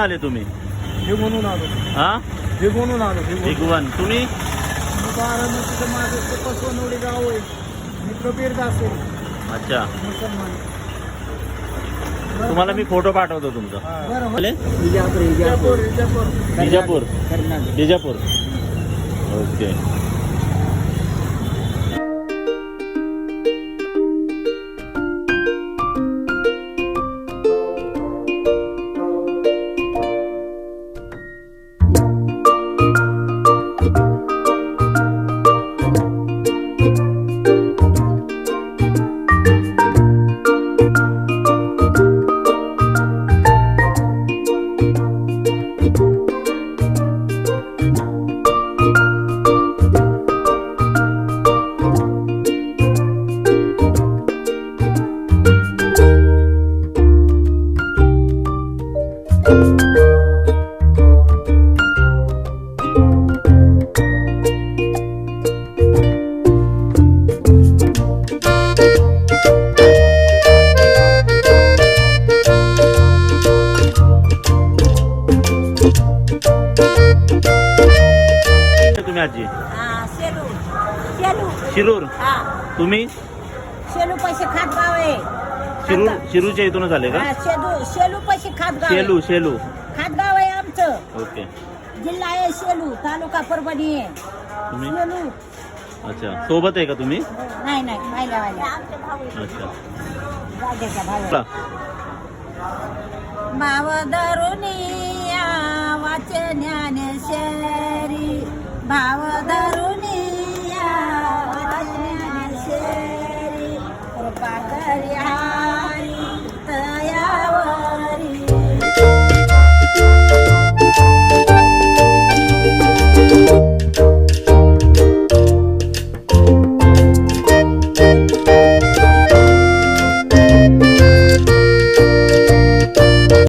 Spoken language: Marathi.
आले तुम्ही? भिगवून आलो. हा, भिगवून आलो. भिगवण. तुम्ही? बारामतीचं माझं पसवनवडी गाव आहे. मी कबीरदास आहे. अच्छा, मुसलमान. तुम्हाला मी फोटो पाठवतो तुमचा. बरं. आले? विजापूर. बिजापूर. कर्नाटक. बिजापूर. ओके. तुम्ही आजी? शिरूर. तुम्ही? शेलू पैसे खात गाव आहे. शिरूरच्या इथूनच आले का? शेलू पैसे खात गाव आहे. शेलू खात गाव आहे आमचं. ओके. जिल्हा आहे शेलू, तालुका परभणी आहे. तुम्ही? शेलू. अच्छा, सोबत आहे का तुम्ही? नाही पाहिल्या अच्छा. राजाच्या भाऊ चला. भाव धरुणी वाच ज्ञानेश्वरी भाव